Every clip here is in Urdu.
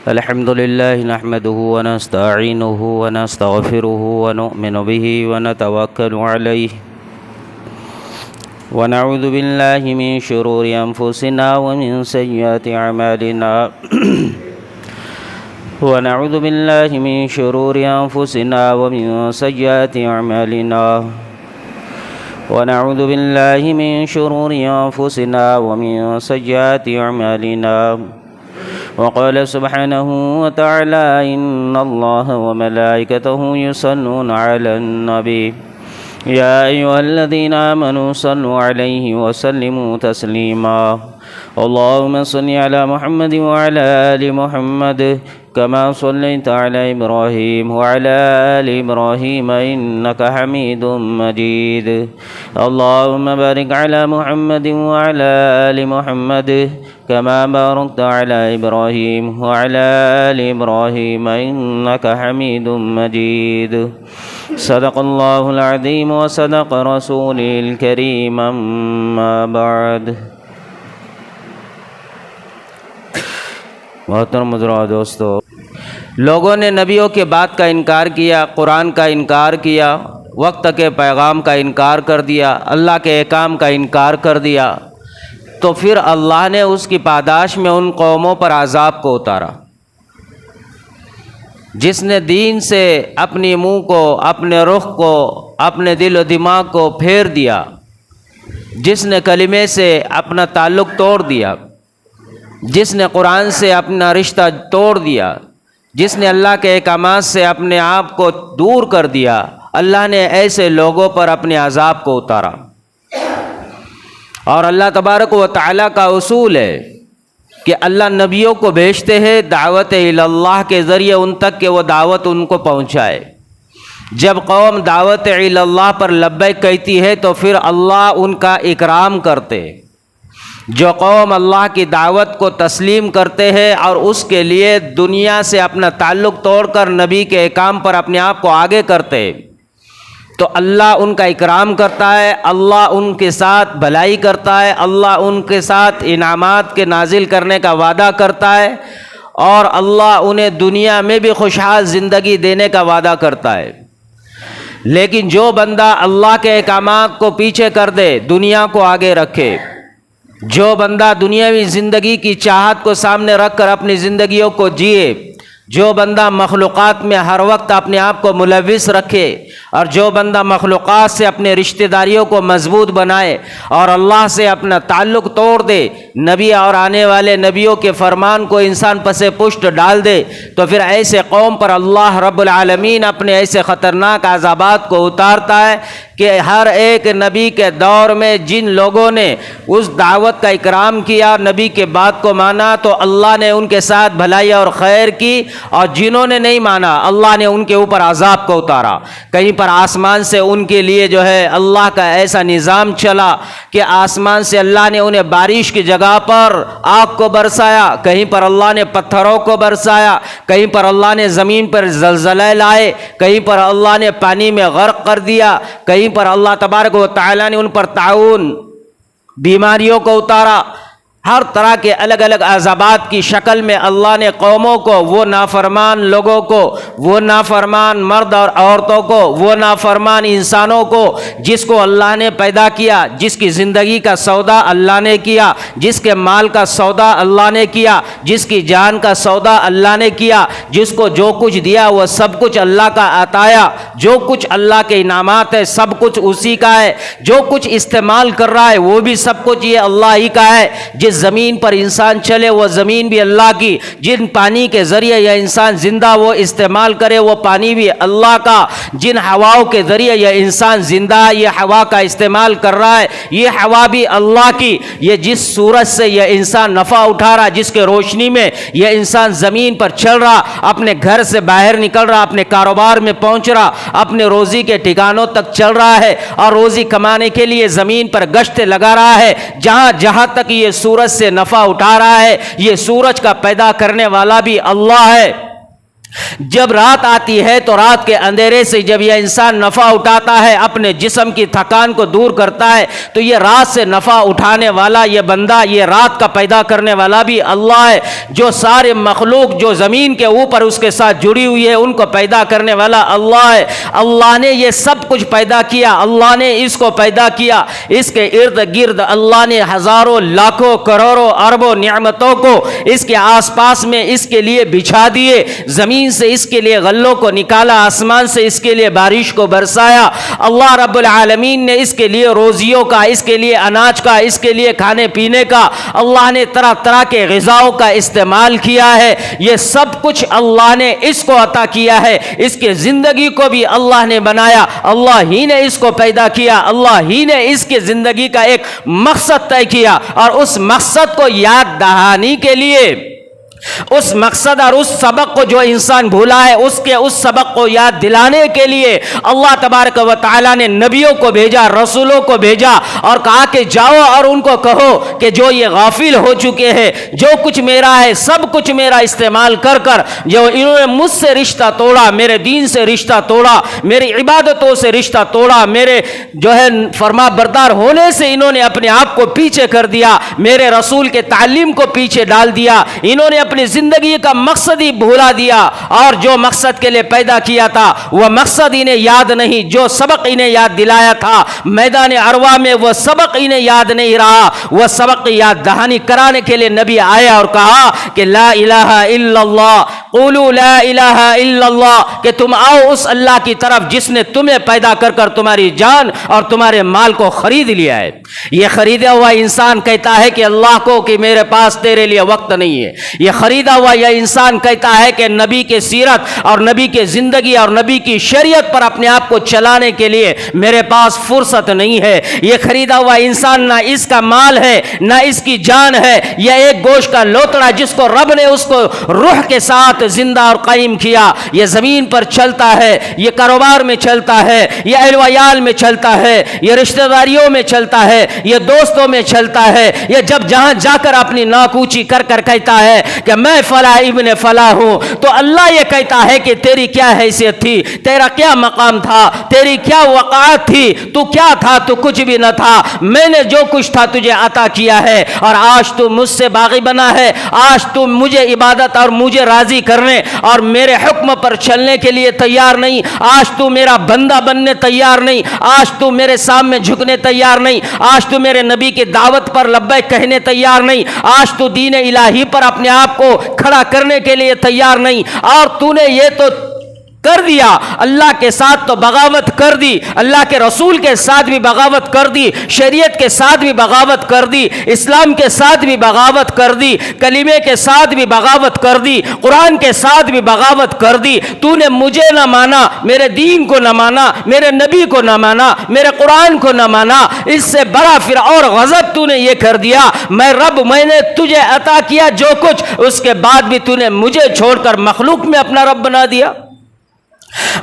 الحمد لله نحمده ونستعينه ونستغفره ونؤمن به ونتوكل عليه ونعوذ بالله من شرور أنفسنا ومن سيئات أعمالنا ونعوذ بالله من شرور أنفسنا ومن سيئات أعمالنا ونعوذ بالله من شرور أنفسنا ومن سيئات أعمالنا وقال سبحانه وتعالى إن الله وملائكته يصلون على النبي يا أيها الذين آمنوا صلوا عليه وسلموا تسليما اللهم صل على محمد وعلى آل محمد كما صليت على إبراهيم وعلى آل إبراهيم إنك حميد مجيد اللهم بارك على محمد وعلى آل محمد كما باركت على إبراهيم وعلى آل إبراهيم إنك حميد مجيد صدق الله العظيم وصدق رسوله الكريم أما بعد محترم حضرات دوستو، لوگوں نے نبیوں کے بات کا انکار کیا، قرآن کا انکار کیا، وقت کے پیغام کا انکار کر دیا، اللہ کے احکام کا انکار کر دیا، تو پھر اللہ نے اس کی پاداش میں ان قوموں پر عذاب کو اتارا جس نے دین سے اپنی منہ کو، اپنے رخ کو، اپنے دل و دماغ کو پھیر دیا، جس نے کلمے سے اپنا تعلق توڑ دیا، جس نے قرآن سے اپنا رشتہ توڑ دیا، جس نے اللہ کے احکامات سے اپنے آپ کو دور کر دیا، اللہ نے ایسے لوگوں پر اپنے عذاب کو اتارا۔ اور اللہ تبارک و تعالیٰ کا اصول ہے کہ اللہ نبیوں کو بھیجتے ہیں دعوت اللہ کے ذریعے ان تک کہ وہ دعوت ان کو پہنچائے۔ جب قوم دعوت اللہ پر لبیک کہتی ہے تو پھر اللہ ان کا اکرام کرتے ہیں۔ جو قوم اللہ کی دعوت کو تسلیم کرتے ہیں اور اس کے لیے دنیا سے اپنا تعلق توڑ کر نبی کے احکام پر اپنے آپ کو آگے کرتے ہیں تو اللہ ان کا اکرام کرتا ہے، اللہ ان کے ساتھ بھلائی کرتا ہے، اللہ ان کے ساتھ انعامات کے نازل کرنے کا وعدہ کرتا ہے، اور اللہ انہیں دنیا میں بھی خوشحال زندگی دینے کا وعدہ کرتا ہے۔ لیکن جو بندہ اللہ کے احکامات کو پیچھے کر دے، دنیا کو آگے رکھے، جو بندہ دنیاوی زندگی کی چاہت کو سامنے رکھ کر اپنی زندگیوں کو جیے، جو بندہ مخلوقات میں ہر وقت اپنے آپ کو ملوث رکھے، اور جو بندہ مخلوقات سے اپنے رشتہ داریوں کو مضبوط بنائے اور اللہ سے اپنا تعلق توڑ دے، نبی اور آنے والے نبیوں کے فرمان کو انسان پس پشت ڈال دے، تو پھر ایسے قوم پر اللہ رب العالمین اپنے ایسے خطرناک عذابات کو اتارتا ہے کہ ہر ایک نبی کے دور میں جن لوگوں نے اس دعوت کا اکرام کیا، نبی کے بات کو مانا، تو اللہ نے ان کے ساتھ بھلائی اور خیر کی، اور جنہوں نے نہیں مانا اللہ نے ان کے اوپر عذاب کو اتارا۔ کہیں پر آسمان سے ان کے لیے جو ہے اللہ کا ایسا نظام چلا کہ آسمان سے اللہ نے انہیں بارش کی جگہ پر آگ کو برسایا، کہیں پر اللہ نے پتھروں کو برسایا، کہیں پر اللہ نے زمین پر زلزلے لائے، کہیں پر اللہ نے پانی میں غرق کر دیا، کہیں پر اللہ تبارک و تعالیٰ نے ان پر طاعون بیماریوں کو اتارا۔ ہر طرح کے الگ الگ عذابات کی شکل میں اللہ نے قوموں کو، وہ نافرمان لوگوں کو، وہ نافرمان مرد اور عورتوں کو، وہ نافرمان انسانوں کو جس کو اللہ نے پیدا کیا، جس کی زندگی کا سودا اللہ نے کیا، جس کے مال کا سودا اللہ نے کیا، جس کی جان کا سودا اللہ نے کیا، جس کو جو کچھ دیا وہ سب کچھ اللہ کا عطایا، جو کچھ اللہ کے انعامات ہے سب کچھ اسی کا ہے، جو کچھ استعمال کر رہا ہے وہ بھی سب کچھ یہ اللہ ہی کا ہے۔ جس زمین پر انسان چلے وہ زمین بھی اللہ کی، جن پانی کے ذریعے یہ انسان زندہ وہ استعمال کرے وہ پانی بھی اللہ کا، جن ہواؤں کے ذریعے یہ انسان زندہ یہ ہوا کا استعمال کر رہا ہے یہ ہوا بھی اللہ کی، یہ جس سورج سے یہ انسان نفع اٹھا رہا، جس کے روشنی میں یہ انسان زمین پر چل رہا، اپنے گھر سے باہر نکل رہا، اپنے کاروبار میں پہنچ رہا، اپنے روزی کے ٹھکانوں تک چل رہا ہے، اور روزی کمانے کے لیے زمین پر گشت لگا رہا ہے، جہاں تک یہ سورج سے نفع اٹھا رہا ہے یہ سورج کا پیدا کرنے والا بھی اللہ ہے۔ جب رات آتی ہے تو رات کے اندھیرے سے جب یہ انسان نفع اٹھاتا ہے، اپنے جسم کی تھکان کو دور کرتا ہے، تو یہ رات سے نفع اٹھانے والا یہ بندہ، یہ رات کا پیدا کرنے والا بھی اللہ ہے۔ جو سارے مخلوق جو زمین کے اوپر اس کے ساتھ جڑی ہوئی ہے ان کو پیدا کرنے والا اللہ ہے۔ اللہ نے یہ سب کچھ پیدا کیا، اللہ نے اس کو پیدا کیا، اس کے ارد گرد اللہ نے ہزاروں لاکھوں کروڑوں اربوں نعمتوں کو اس کے آس پاس میں اس کے لیے بچھا دیے۔ زمین سے اس کے لیے غلوں کو نکالا، آسمان سے اس کے لیے بارش کو برسایا۔ اللہ رب العالمین نے اس کے لیے روزیوں کا، اس کے لیے اناج کا، اس کے لیے کھانے پینے کا، اللہ نے طرح طرح کے غذاؤں کا استعمال کیا ہے۔ یہ سب کچھ اللہ نے اس کو عطا کیا ہے۔ اس کی زندگی کو بھی اللہ نے بنایا، اللہ ہی نے اس کو پیدا کیا، اللہ ہی نے اس کی زندگی کا ایک مقصد طے کیا، اور اس مقصد کو یاد دہانی کے لیے، اس مقصد اور اس سبق کو جو انسان بھولا ہے اس سبق کو یاد دلانے کے لیے اللہ تبارک و تعالی نے نبیوں کو بھیجا، رسولوں کو بھیجا، اور کہا کہ جاؤ اور ان کو کہو کہ جو یہ غافل ہو چکے ہیں، جو کچھ میرا ہے سب کچھ میرا استعمال کر جو انہوں نے مجھ سے رشتہ توڑا، میرے دین سے رشتہ توڑا، میری عبادتوں سے رشتہ توڑا، میرے جو ہے فرما بردار ہونے سے انہوں نے اپنے آپ کو پیچھے کر دیا، میرے رسول کے تعلیم کو پیچھے ڈال دیا، انہوں نے اپنی زندگی کا مقصد ہی بھولا دیا، اور جو مقصد کے لیے پیدا کیا تھا وہ مقصد انہیں یاد نہیں، جو سبق انہیں یاد دلایا تھا میدان عروا میں وہ سبق انہیں یاد نہیں رہا۔ وہ سبق یاد دہانی کرانے کے لیے نبی آیا اور کہا کہ لا الہ الا اللہ، قولوا لا الہ الا اللہ، کہ تم آؤ اس اللہ کی طرف جس نے تمہیں پیدا کر کر تمہاری جان اور تمہارے مال کو خرید لیا ہے۔ یہ خریدا ہوا انسان کہتا ہے کہ اللہ کو کہ میرے پاس تیرے لیے وقت نہیں ہے۔ یہ خریدا ہوا یہ انسان کہتا ہے کہ نبی کے سیرت اور نبی کے زندگی اور نبی کی شریعت پر اپنے آپ کو چلانے کے لیے میرے پاس فرصت نہیں ہے۔ یہ خریدا ہوا انسان نہ اس کا مال ہے نہ اس کی جان ہے، یہ ایک گوشت کا لوتڑا جس کو رب نے اس کو روح کے ساتھ زندہ اور قائم کیا۔ یہ زمین پر چلتا ہے، یہ کاروبار میں چلتا ہے، یہ اہل و عیال میں چلتا ہے، یہ رشتہ داریوں میں چلتا ہے، یہ دوستوں میں چلتا ہے، یہ جب جہاں جا کر اپنی ناک اونچی کر کر کہتا ہے کہ میں فلاں ابن فلاں ہوں، تو اللہ یہ کہتا ہے کہ تیری کیا حیثیت تھی، تیرا کیا مقام تھا، تیری کیا وقعت تھی، تو کیا تھا؟ تو کچھ بھی نہ تھا، میں نے جو کچھ تھا تجھے عطا کیا ہے، اور آج تو مجھ سے باغی بنا ہے، آج تو مجھے عبادت اور مجھے راضی کرنے اور میرے حکم پر چلنے کے لیے تیار نہیں، آج تو میرا بندہ بننے تیار نہیں، آج تو میرے سامنے جھکنے تیار نہیں، آج تو میرے نبی کی دعوت پر لبیک کہنے تیار نہیں، آج تو دین الہی پر اپنے آپ کو کھڑا کرنے کے لیے تیار نہیں، اور تو نے یہ تو کر دیا، اللہ کے ساتھ تو بغاوت کر دی، اللہ کے رسول کے ساتھ بھی بغاوت کر دی، شریعت کے ساتھ بھی بغاوت کر دی، اسلام کے ساتھ بھی بغاوت کر دی، کلمے کے ساتھ بھی بغاوت کر دی، قرآن کے ساتھ بھی بغاوت کر دی۔ تو نے مجھے نہ مانا، میرے دین کو نہ مانا، میرے نبی کو نہ مانا، میرے قرآن کو نہ مانا، اس سے بڑا پھر اور غضب تو نے یہ کر دیا، میں رب، میں نے تجھے عطا کیا جو کچھ، اس کے بعد بھی تو نے مجھے چھوڑ کر مخلوق میں اپنا رب بنا دیا،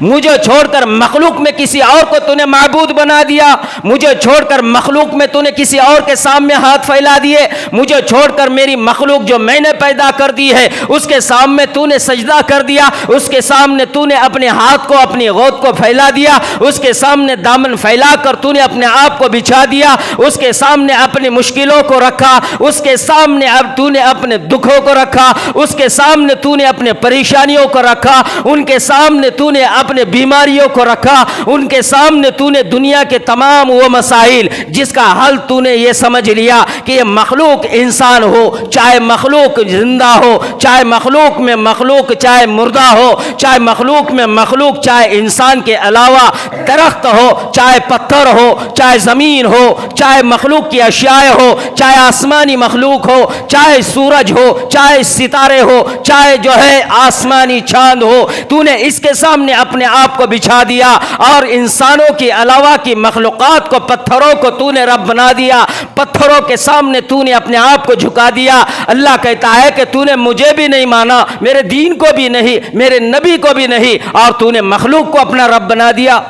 مجھے چھوڑ کر مخلوق میں کسی اور کو تو نے معبود بنا دیا، مجھے چھوڑ کر مخلوق میں تو نے کسی اور کے سامنے ہاتھ پھیلا دیے، مجھے چھوڑ کر میری مخلوق جو میں نے پیدا کر دی ہے اس کے سامنے تو نے سجدہ کر دیا، اس کے سامنے تو نے اپنے ہاتھ کو، اپنی گود کو پھیلا دیا، اس کے سامنے دامن پھیلا کر تو نے اپنے آپ کو بچھا دیا، اس کے سامنے اپنی مشکلوں کو رکھا، اس کے سامنے اب تو نے اپنے دکھوں کو رکھا، اس کے سامنے تو نے اپنے پریشانیوں کو رکھا، ان کے سامنے تو نے اپنے بیماریوں کو رکھا، ان کے سامنے تو نے دنیا کے تمام وہ مسائل جس کا حل تو نے یہ سمجھ لیا کہ یہ مخلوق انسان ہو، چاہے مخلوق زندہ ہو، چاہے مخلوق میں مخلوق چاہے مردہ ہو، چاہے مخلوق میں مخلوق چاہے انسان کے علاوہ درخت ہو، چاہے پتھر ہو، چاہے زمین ہو، چاہے مخلوق کی اشیاء ہو، چاہے آسمانی مخلوق ہو، چاہے سورج ہو، چاہے ستارے ہو، چاہے جو ہے آسمانی چاند ہو، تو نے اس کے سامنے اپنے آپ کو بچھا دیا، اور انسانوں کے علاوہ کی مخلوقات کو، پتھروں کو تو نے رب بنا دیا، پتھروں کے سامنے تو نے اپنے آپ کو جھکا دیا۔ اللہ کہتا ہے کہ تو نے مجھے بھی نہیں مانا، میرے دین کو بھی نہیں، میرے نبی کو بھی نہیں، اور تو نے مخلوق کو اپنا رب بنا دیا۔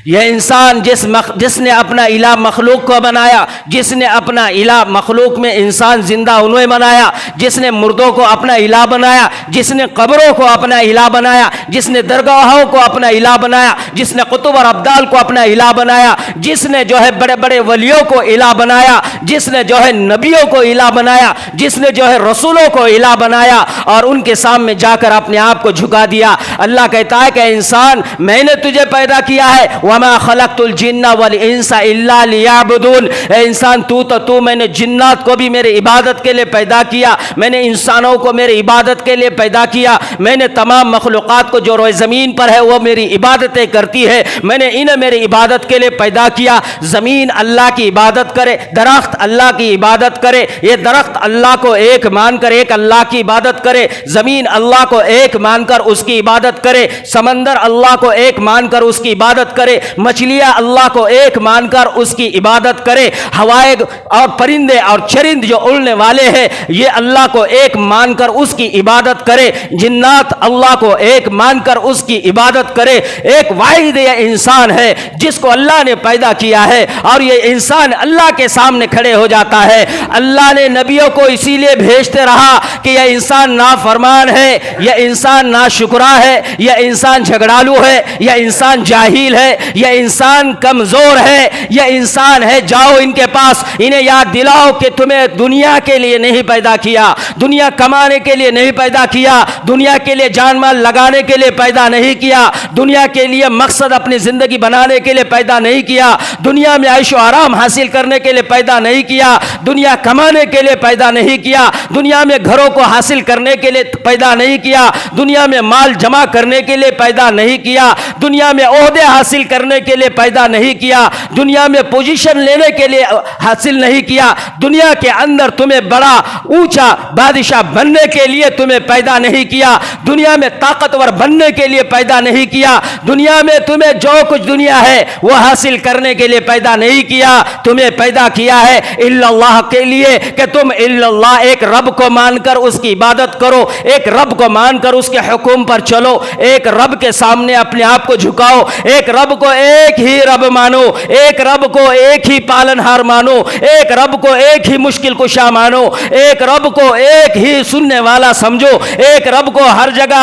یہ انسان جس نے اپنا الہ مخلوق کو بنایا، جس نے اپنا الہ مخلوق میں انسان زندہ انہیں بنایا، جس نے مردوں کو اپنا الہ بنایا، جس نے قبروں کو اپنا الہ بنایا، جس نے درگاہوں کو اپنا الہ بنایا، جس نے قطب اور ابدال کو اپنا الہ بنایا، جس نے جو ہے بڑے بڑے ولیوں کو الہ بنایا، جس نے جو ہے نبیوں کو الہ بنایا، جس نے جو ہے رسولوں کو الہ بنایا اور ان کے سامنے جا کر اپنے آپ کو جھکا دیا۔ اللہ کہتا ہے کہ انسان میں نے تجھے پیدا کیا ہے، وما خلقت الجن والانس الا لیعبدون، اے انسان تو میں نے جنات کو بھی میرے عبادت کے لیے پیدا کیا، میں نے انسانوں کو میرے عبادت کے لیے پیدا کیا، میں نے تمام مخلوقات کو جو روئے زمین پر ہے وہ میری عبادتیں کرتی ہے، میں نے انہیں میری عبادت کے لیے پیدا کیا۔ زمین اللہ کی عبادت کرے، درخت اللہ کی عبادت کرے، یہ درخت اللہ کو ایک مان کر ایک اللہ کی عبادت کرے، زمین اللہ کو ایک مان کر اس کی عبادت کرے، سمندر اللہ کو ایک مان کر اس کی عبادت کرے، مچھلیاں اللہ کو ایک مان کر اس کی عبادت کرے، ہوائیں اور پرندے اور چرند جو اڑنے والے ہیں یہ اللہ کو ایک مان کر اس کی عبادت کرے، جنات اللہ کو ایک مان کر اس کی عبادت کرے۔ ایک واحد یہ انسان ہے جس کو اللہ نے پیدا کیا ہے اور یہ انسان اللہ کے سامنے کھڑے ہو جاتا ہے۔ اللہ نے نبیوں کو اسی لیے بھیجتے رہا کہ یہ انسان نافرمان ہے، یہ انسان ناشکرا ہے، یہ انسان جھگڑالو ہے، یہ انسان جاہل ہے، یہ انسان کمزور ہے، یہ انسان ہے جاؤ ان کے پاس، انہیں یاد دلاؤ کہ تمہیں دنیا کے لیے نہیں پیدا کیا، دنیا کمانے کے لیے نہیں پیدا کیا، دنیا کے لیے جان مال لگانے کے لیے پیدا نہیں کیا، دنیا کے لیے مقصد اپنی زندگی بنانے کے لیے پیدا نہیں کیا، دنیا میں عیش و آرام حاصل کرنے کے لیے پیدا نہیں کیا، دنیا کمانے کے لیے پیدا نہیں کیا، دنیا میں گھروں کو حاصل کرنے کے لیے پیدا نہیں کیا، دنیا میں مال جمع کرنے کے لیے پیدا نہیں کیا، دنیا میں عہدے حاصل کرنے کے لیے پیدا نہیں کیا، دنیا میں پوزیشن لینے کے لیے حاصل نہیں کیا، دنیا کے اندر تمہیں بڑا اونچا بادشاہ بننے کے لیے تمہیں پیدا نہیں کیا، دنیا میں طاقتور بننے کے لیے پیدا نہیں کیا، دنیا میں تمہیں جو کچھ دنیا ہے وہ حاصل کرنے کے لیے پیدا نہیں کیا، تمہیں پیدا کیا ہے الا اللہ کے لیے کہ تم الا اللہ ایک رب کو مان کر اس کی عبادت کرو، ایک رب کو مان کر اس کے حکم پر چلو، ایک رب کے سامنے اپنے آپ کو جھکاؤ، ایک رب کو ایک ہی رب مانو، ایک رب کو ایک ہی پالنہار مانو، ایک رب کو ایک ہی مشکل کشا مانو، ایک رب کو ایک ہی سننے والا سمجھو، ایک رب کو ہر جگہ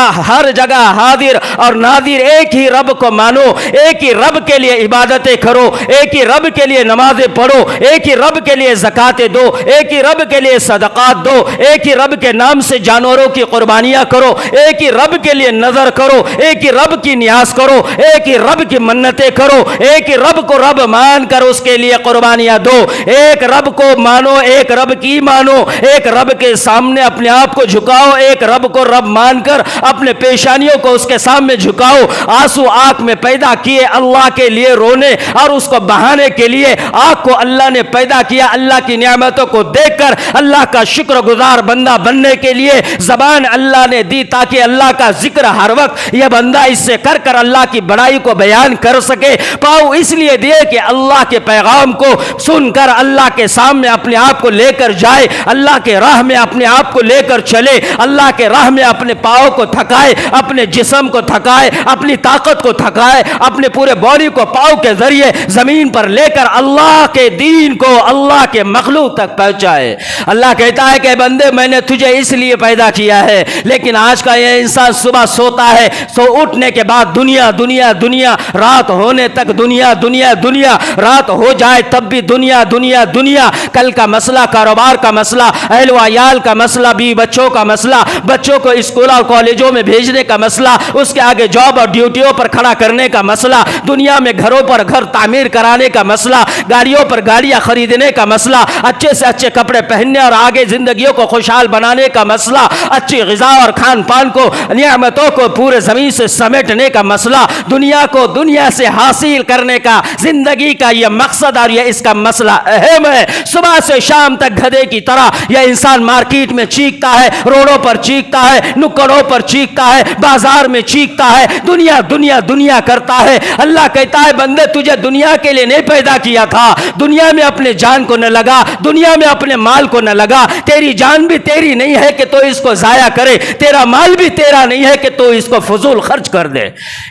حاضر اور ناظر ایک ہی رب کو مانو، ایک ہی رب کے لیے عبادتیں کرو، ایک ہی رب کے لیے نمازیں پڑھو، ایک ہی رب کے لیے زکاتیں دو، ایک ہی رب کے لیے صدقات دو، ایک ہی رب کے نام سے جانوروں کی قربانیاں کرو، ایک ہی رب کے لیے نظر کرو، ایک ہی رب کی نیاز کرو، ایک ہی رب کی منتیں کرو، ایک ہی رب کو رب مان کر اس کے لیے قربانیاں دو، ایک رب کو مانو، ایک رب کی مانو، ایک رب کے سامنے اپنے آپ کو جھکاؤ، ایک رب کو رب مان کر اپنے پیشانیوں کو اس کے سامنے جھکاؤ، آنسو آنکھ میں پیدا کیے اللہ کے لیے رونے اور اس کو بہانے کے لیے، آنکھ کو اللہ نے پیدا کیا اللہ کی نعمتوں کو دیکھ کر اللہ کا شکر گزار بندہ بننے کے لیے، زبان اللہ نے دی تاکہ اللہ کا ذکر ہر وقت یہ بندہ اس سے کر کر اللہ کی بڑائی کو بیان کر سکے، پاؤں اس لیے دیے کہ اللہ کے پیغام کو سن کر اللہ کے سامنے اپنے آپ کو لے کر جائے، اللہ کے راہ میں اپنے آپ کو لے کر چلے، اللہ کے راہ میں اپنے پاؤں کو تھکائے، اپنے جسم کو تھکائے، اپنی طاقت کو تھکائے، اپنے پورے باڈی کو پاؤں کے ذریعے زمین پر لے کر اللہ کے دین کو اللہ کے مخلوق تک پہنچائے۔ اللہ کہتا ہے کہ بندے میں نے تجھے اس لیے پیدا کیا ہے، لیکن آج کا یہ انسان صبح سوتا ہے، سو اٹھنے کے بعد دنیا دنیا دنیا، رات ہونے تک دنیا دنیا دنیا، رات ہو جائے تب بھی دنیا دنیا دنیا، کل کا مسئلہ، کاروبار کا مسئلہ، اہل و عیال کا مسئلہ، بیوی بچوں کا مسئلہ، بچوں کو اسکول اور کالجوں میں بھیجنے کا مسئلہ، اس کے آگے جاب اور ڈیوٹیوں پر کھڑا کرنے کا مسئلہ، دنیا میں گھروں پر گھر تعمیر کرانے کا مسئلہ، گاڑیوں پر گاڑیاں خریدنے کا مسئلہ، اچھے سے اچھے کپڑے پہننے اور آگے زندگیوں کو خوشحال بنانے کا مسئلہ، اچھی غذا اور کھان پان کو، نعمتوں کو پورے زمین سے سمیٹنے کا مسئلہ، دنیا کو دنیا سے حاصل کرنے کا زندگی کا یہ مقصد اور یہ اس کا مسئلہ اہم ہے۔ صبح سے شام تک گدھے کی طرح یہ انسان مارکیٹ میں چیختا ہے، روڈوں پر چیختا ہے، نکڑوں پر چیختا ہے، بازار میں چیختا ہے، دنیا دنیا دنیا کرتا ہے۔ اللہ کہتا ہے بندے تجھے دنیا کے لیے نہیں پیدا کیا تھا، دنیا میں اپنے جان کو نہ لگا، دنیا میں اپنے مال کو نہ لگا، تیری جان بھی تیری نہیں ہے کہ تو اس کو ضائع کرے، تیرا مال بھی تیرا نہیں ہے کہ تو اس کو فضول خرچ کر دے۔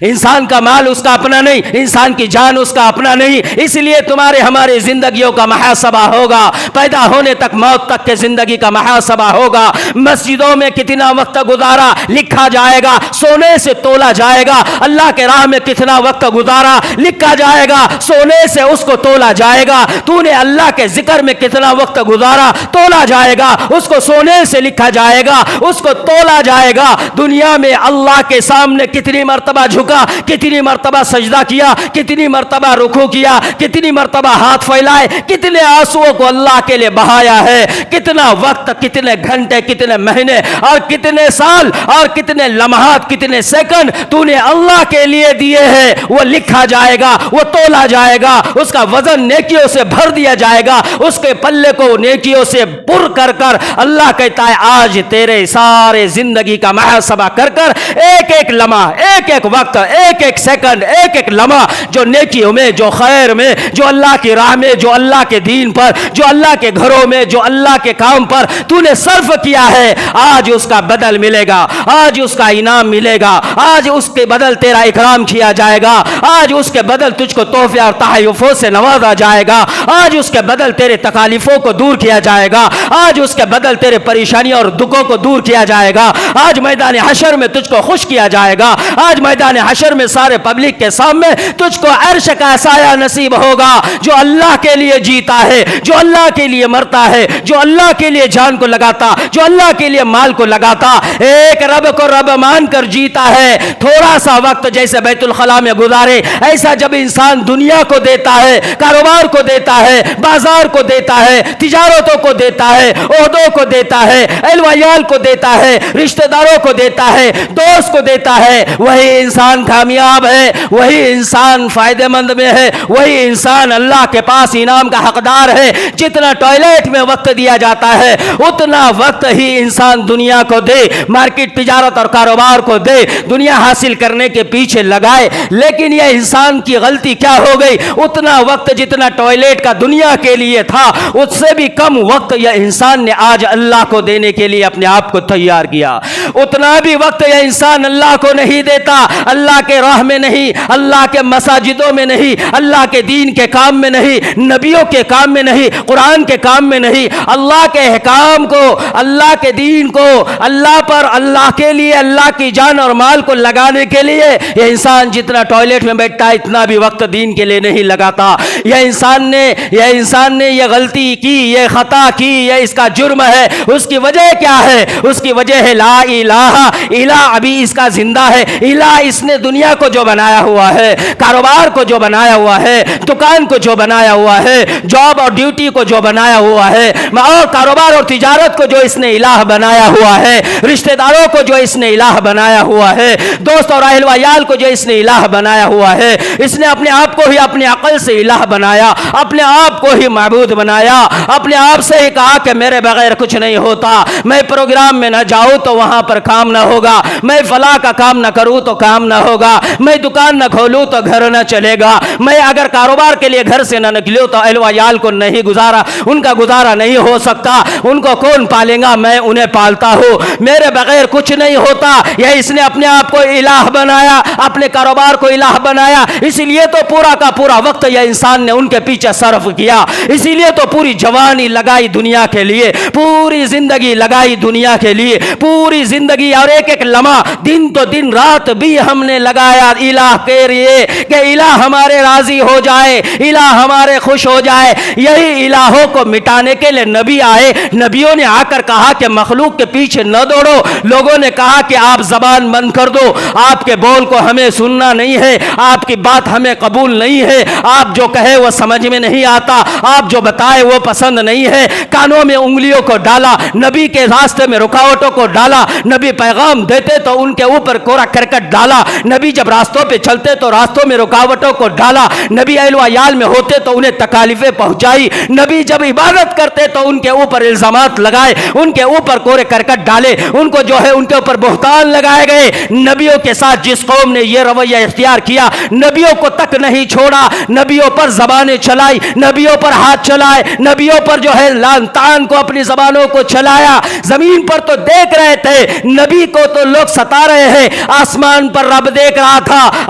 انسان کا مال اس کا اپنا نہیں، نہیں, انسان کی جان اس کا اپنا نہیں. اس لیے تمہارے ہمارے زندگیوں کا محاسبہ ہوگا, پیدا ہونے تک موت تک کے زندگی کا محاسبہ ہوگا. مسجدوں میں کتنا وقت گزارا لکھا جائے گا, سونے سے تولا جائے گا. اللہ کے راہ میں کتنا وقت گزارا لکھا جائے گا, سونے سے اس کو تولا جائے گا. تو نے اللہ کے ذکر میں کتنا وقت گزارا تولا جائے گا, اس کو سونے سے لکھا جائے گا, اس کو تولا جائے گا. دنیا میں اللہ کے سامنے کتنی مرتبہ جھکا, کتنی مرتبہ سجدہ کیا, کتنی مرتبہ رکوع کیا, کتنی مرتبہ ہاتھ پھیلائے, کتنے آنسوؤں کو اللہ کے لیے بہایا ہے, کتنا وقت, کتنے گھنٹے, کتنے مہینے اور کتنے سال اور کتنے لمحات, کتنے سیکنڈ تو نے اللہ کے لیے دیے ہیں, وہ لکھا جائے گا, وہ تولا جائے گا, اس کا وزن نیکیوں سے بھر دیا جائے گا, اس کے پلے کو نیکیوں سے پر کر کر اللہ کہتا ہے آج تیرے سارے زندگی کا محاسبہ کر کر ایک ایک لمحہ, ایک ایک وقت, ایک ایک سیکنڈ, ایک ایک لمحہ جو نیکیوں میں, جو خیر میں, جو اللہ کی راہ میں, جو اللہ کے دین پر, جو اللہ کے گھروں میں, جو اللہ کے کام پر تو نے صرف کیا ہے, آج اس کا بدل ملے گا, آج اس کا انعام ملے گا, آج اس کے بدل تیرا اکرام کیا جائے گا, آج اس کے بدل تجھ کو تحفے اور تحائفوں سے نوازا جائے گا, آج اس کے بدل تیرے تکالیفوں کو دور کیا جائے گا, آج اس کے بدل تیرے پریشانیوں اور دکھوں کو دور کیا جائے گا, آج میدان حشر میں تجھ کو خوش کیا جائے گا, آج میدان حشر میں سارے پبلک کے سامنے تجھ کو عرش کا سایہ نصیب ہوگا. جو اللہ کے لیے جیتا ہے, جو اللہ کے لیے مرتا ہے, جو اللہ کے لیے جان کو لگاتا, جو اللہ کے لیے مال کو لگاتا, ایک رب کو رب مان کر جیتا ہے. تھوڑا سا وقت جیسے بیت الخلاء میں گزارے, ایسا جب انسان دنیا کو دیتا ہے, کاروبار کو دیتا ہے, بازار کو دیتا ہے, تجارتوں کو دیتا ہے, عہدوں کو دیتا ہے, اہل و عیال کو دیتا ہے, رشتہ داروں کو دیتا ہے, دوست کو دیتا ہے, وہی انسان کامیاب ہے, وہی انسان فائدہ مند میں ہے, وہی انسان اللہ کے پاس انعام کا حقدار ہے. جتنا ٹوائلٹ میں وقت دیا جاتا ہے اتنا وقت ہی انسان دنیا کو دے, مارکیٹ, تجارت اور کاروبار کو دے, دنیا حاصل کرنے کے پیچھے لگائے. لیکن یہ انسان کی غلطی کیا ہو گئی, اتنا وقت جتنا ٹوائلٹ کا دنیا کے لیے تھا اس سے بھی کم وقت یہ انسان نے آج اللہ کو دینے کے لیے اپنے آپ کو تیار کیا. اتنا بھی وقت یہ انسان اللہ کو نہیں دیتا, اللہ کے راہ میں نہیں, اللہ کے مساجدوں میں نہیں, اللہ کے دین کے کام میں نہیں, نبیوں کے کام میں نہیں, قرآن کے کام میں نہیں, اللہ کے احکام کو, اللہ کے دین کو, اللہ پر, اللہ کے لیے, اللہ کی جان اور مال کو لگانے کے لیے یہ انسان جتنا ٹوائلٹ میں بیٹھتا ہے اتنا بھی وقت دین کے لیے نہیں لگاتا. یہ انسان نے یہ غلطی کی, یہ خطا کی, یہ اس کا جرم ہے. اس کی وجہ کیا ہے, اس کی وجہ ہے لا الہ, الہ ابھی اس کا زندہ ہے. الہ اس نے دنیا کو جو بنایا ہوا ہے, کاروبار کو جو بنایا ہوا ہے, دکان کو جو بنایا ہوا ہے, جاب اور ڈیوٹی کو جو بنایا ہوا ہے, اور کاروبار اور تجارت کو جو اس نے الہ بنایا ہوا ہے, رشتہ داروں کو جو اس نے الہ بنایا ہوا ہے, دوست اور اہل و عیال کو جو اس نے الہ بنایا ہوا ہے, اس نے اپنے آپ کو ہی اپنے عقل سے الہ بنایا, اپنے آپ کو ہی معبود بنایا, اپنے آپ سے ہی کہا کہ میرے بغیر کچھ نہیں ہوتا, میں پروگرام میں نہ جاؤں تو وہاں پر کام نہ ہوگا, میں فلاں کا کام نہ کروں تو کام نہ ہوگا, میں دکان نہ کھولوں تو گھر نہ چلے گا, میں اگر کاروبار کے لیے گھر سے نہ نکلوں تو اہل و عیال کو نہیں گزارا, ان کا گزارا نہیں ہو سکتا, ان کو کون پالے گا, میں انہیں پالتا ہوں, میرے بغیر کچھ نہیں ہوتا. یہ اس نے اپنے آپ کو الہ بنایا, اپنے کاروبار کو الہ بنایا, اسی لیے تو پورا کا پورا وقت یہ انسان نے ان کے پیچھے صرف کیا, اسی لیے تو پوری جوانی لگائی دنیا کے لیے, پوری زندگی لگائی دنیا کے لیے, پوری زندگی اور ایک ایک لمحہ, دن تو دن, رات بھی ہم نے لگایا الہ کے لیے کہ الہ ہمارے راضی ہو جائے, الہ ہمارے خوش ہو جائے. یہی الہوں کو مٹانے کے لیے نبی آئے, نبیوں نے آ کر کہا کہ مخلوق کے پیچھے نہ دوڑو. لوگوں نے کہا کہ آپ زبان بند کر دو, آپ کے بول کو ہمیں سننا نہیں ہے, آپ کی بات ہمیں قبول نہیں ہے, آپ جو کہے وہ سمجھ میں نہیں آتا, آپ جو بتائے وہ پسند نہیں ہے. کانوں میں انگلیوں کو ڈالا, نبی کے راستے میں رکاوٹوں کو ڈالا, نبی پیغام دیتے تو ان کے اوپر کوڑا کرکٹ ڈالا, نبی جب راستوں پہ چلتے تو راستوں میں رکاوٹوں کو ڈالا, نبی اہل و عیال میں ہوتے تو انہیں تکالیفیں پہنچائی, نبی جب عبادت کرتے تو ان کے اوپر الزامات لگائے, ان کے اوپر کوڑے کرکٹ ڈالے, ان کو جو ہے ان کے اوپر بہتان لگائے گئے. نبیوں کے ساتھ جس قوم نے یہ رویہ اختیار کیا, نبیوں کو تک نہیں چھوڑا, نبیوں پر زبانیں چلائی, نبیوں پر ہاتھ چلائے, نبیوں پر جو ہے لعن طعن کو اپنی زبانوں کو چلایا. زمین پر تو دیکھ رہے تھے, نبی کو تو لوگ ستا رہے ہیں, آسمان پر رب دیکھ رہا تھا,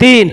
3,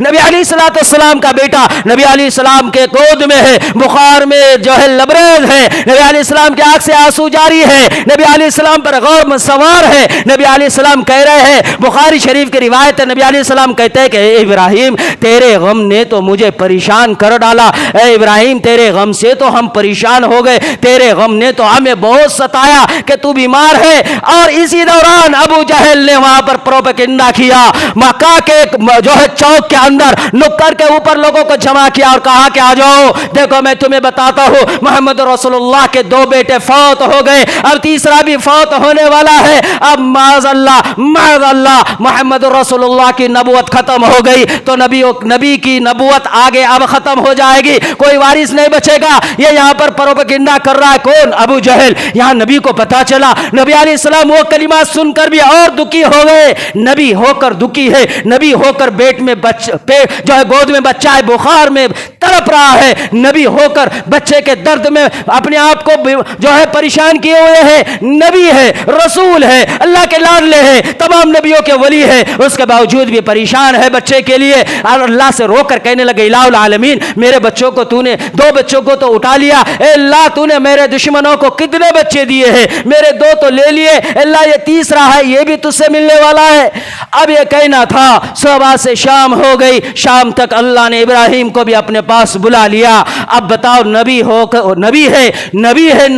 نبی علیہ الصلوۃ والسلام کا بیٹا نبی علیہ السلام کے گود میں ہے, بخار میں جو ہے لبریز ہے, نبی علیہ السلام کی آنکھ سے آنسو جاری ہے, نبی علیہ السلام پر غور سوار ہے. نبی علیہ السلام کہہ رہے ہیں, بخاری شریف کی روایت ہے, نبی علیہ السلام کہتے ہیں کہ اے ابراہیم تیرے غم نے تو مجھے پریشان کر ڈالا, اے ابراہیم تیرے غم سے تو ہم پریشان ہو گئے, تیرے غم نے تو ہمیں بہت ستایا کہ تو بیمار ہے. اور اسی دوران ابو جہل نے وہاں پر پروپیگنڈا کیا, مکہ کے جو ہے چوک کے اندر نکر کے اوپر لوگوں کو جمع کیا اور کہا کہ آ جاؤ, دیکھو میں تمہیں بتاتا ہوں محمد رسول اللہ کے 2 بیٹے فوت ہو گئے, اب تیسرا بھی فوت ہونے والا ہے, اب معاذ اللہ محمد رسول اللہ کی نبوت ختم ہو گئی تو نبی کی نبوت آگے اب ختم ہو جائے گی, کوئی وارث نہیں بچے گا. یہ یہاں پر پروپیگنڈا کر رہا ہے کون؟ ابو جہل. یہاں نبی کو پتا چلا, نبی علیہ السلام وہ کلمات سن کر بھی اور دکھی ہو گئے. نبی ہو کر دکھی ہے, نبی ہو کر پیٹ میں جو ہے گود میں بچہ ہے بخار میں تڑپ رہا ہے, نبی ہو کر بچے کے درد میں اپنے آپ کو جو ہے پریشان کیے ہوئے ہے. نبی ہے, رسول ہے, اللہ کے لاڈلے ہیں, تمام نبیوں کے ولی ہے, اس کے باوجود بھی پریشان ہے بچے کے لیے. اور اللہ سے رو کر کہنے لگے الہ العالمین میرے بچوں کو تو نے 2 بچوں کو تو اٹھا لیا, اے اللہ تو نے میرے دشمنوں کو کتنے بچے دیے ہیں, میرے 2 تو لے لیے, اللہ یہ تیسرا ہے یہ بھی تجھ سے ملنے والا ہے. اب یہ کہنا تھا, صبح سے شام ہو گئی, شام تک اللہ نے ابراہیم کو بھی اپنے پاس بلا لیا. اب بتاؤ نبی ہو نبی ہے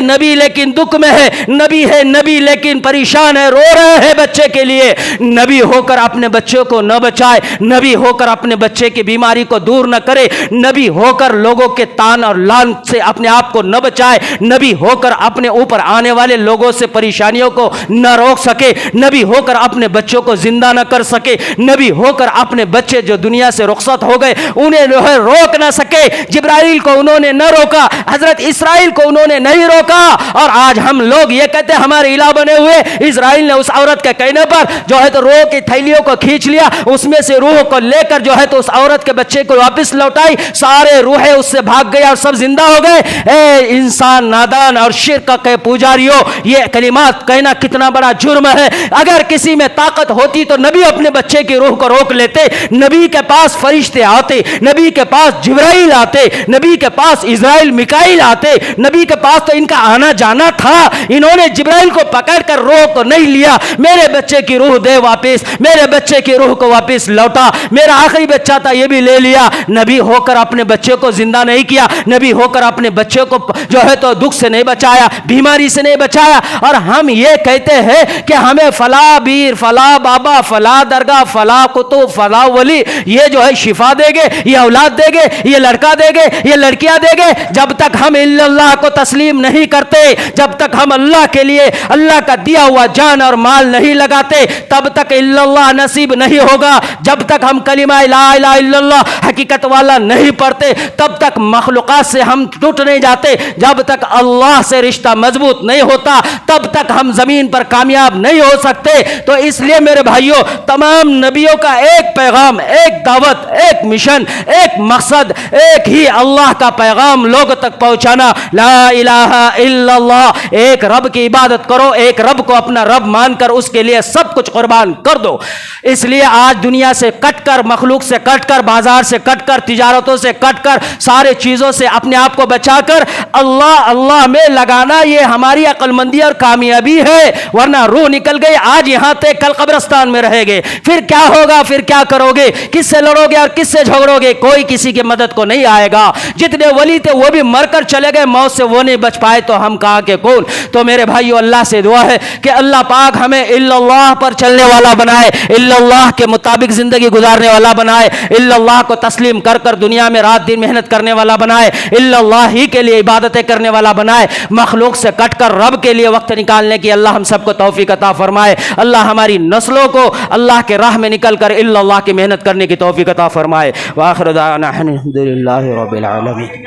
نبی لیکن دکھ میں ہے, نبی ہے نبی لیکن پریشان ہے, رو رہے ہیں بچے کے لیے. نبی ہو کر اپنے بچوں کو نہ بچائے, نبی ہو کر اپنے بچے کی بیماری کو دور نہ کرے, نبی ہو کر لوگوں کے تان اور لان سے اپنے آپ کو نہ بچائے, نبی ہو کر اپنے اوپر آنے والے لوگوں سے پریشانیوں کو نہ روک سکے, نبی ہو کر اپنے بچوں کو زندہ نہ کر سکے, نبی ہو کر اپنے بچے جو دنیا سے رخصت ہو گئے انہیں جو ہے روک نہ سکے. جبرائیل کو انہوں نے نہ روکا, حضرت اسرائیل کو انہوں نے نہیں روکا. اور آج ہم لوگ یہ کہتے ہیں ہمارے الہ بنے ہوئے, اسرائیل نے اس عورت کے کہنے پر جو ہے تو روح کی تھیلیوں کو کھینچ لیا, اس میں سے روح کو لے کر جو ہے تو اس عورت کے بچے کو واپس لوٹائی, سارے روحیں اس سے بھاگ گئے اور سب زندہ ہو گئے. اے انسان نادان اور شرک کے پجاریوں, یہ کلمات کہنا کتنا بڑا جرم ہے. اگر کسی میں طاقت ہوتی تو نبی اپنے بچے کی روح کو روک لیتے, نبی کے پاس فرشتے آتے, نبی کے پاس جبرائیل آتے, نبی کے پاس اسرائیل میکائیل آتے, نبی کے پاس تو ان کا آنا جانا تھا. انہوں نے جبرائیل کو پکڑ کر روح کو نہیں لیا, میرے بچے کی روح دے واپس, میرے بچے کی روح کو واپس لوٹا, میرا آخری بچہ تھا یہ بھی لے لیا. نبی ہو کر اپنے بچے کو زندہ نہیں کیا, نبی ہو کر اپنے بچے کو جو ہے تو دکھ سے نہیں بچایا, بیماری سے نہیں بچایا. اور ہم یہ کہتے ہیں کہ ہمیں فلاں پیر, فلاں بابا, فلاں درگاہ, فلاں کتب, فلاں ولی یہ جو ہے شفا دے گے, یہ اولاد دے گے, یہ لڑکا دے گے, یہ لڑکیاں دے گے. جب تک ہم اللہ کو تسلیم نہیں کرتے, جب تک ہم اللہ کے لیے اللہ کا دیا ہوا جان اور مال نہیں لگاتے, تب تک اللہ نصیب نہیں ہوگا. جب تک ہم کلمہ لا الہ الا اللہ حقیقت والا نہیں پڑھتے, تب تک مخلوقات سے ہم ٹوٹ نہیں جاتے. جب تک اللہ سے رشتہ مضبوط نہیں ہوتا, تب تک ہم زمین پر کامیاب نہیں ہو سکتے. تو اس لیے میرے بھائیوں, تمام نبیوں کا ایک پیغام, ایک دعوت, ایک مشن, ایک مقصد, ایک ہی اللہ کا پیغام لوگوں تک پہنچانا. لا الہ الا اللہ, ایک رب کی عبادت کرو, ایک رب کو اپنا رب مان کر اس کے لیے سب کچھ قربان کر دو. اس لیے آج دنیا سے کٹ کر, مخلوق سے کٹ کر, بازار سے کٹ کر, تجارتوں سے کٹ کر, سارے چیزوں سے اپنے آپ کو بچا کر اللہ میں لگانا, یہ ہماری عقل مندی اور کامیابی ہے. ورنہ روح نکل گئی, آج یہاں تھے کل قبرستان میں رہے گے, پھر کیا ہوگا, پھر کیا کرو گے, کس سے لڑو گے اور کس سے جھگڑو گے, کوئی کسی کی مدد کو نہیں آئے گا. جتنے ولی تھے وہ بھی مر کر چلے گئے, موت سے وہ نہیں بچ پائے تو ہم کہاں کے کون. تو میرے بھائیو, اللہ سے دعا ہے کہ اللہ پاک ہمیں الا اللہ پر چلنے والا بنائے, الا اللہ کے مطابق زندگی گزارنے والا بنائے, الا اللہ کو تسلیم کر کر دنیا میں رات دن محنت کرنے والا بنائے, الا اللہ ہی کے لیے عبادتیں کرنے والا بنائے, مخلوق سے کٹ کر رب کے لیے وقت نکالنے کی اللہ ہم سب کو توفیق عطا فرمائے. اللہ ہماری نسلوں کو اللہ کے راہ میں نکل کر الا اللہ کی محنت کرنے کی توفیق عطا فرمائے. وآخر دعوانا الحمدللہ رب العالمین.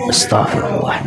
استغفر اللہ.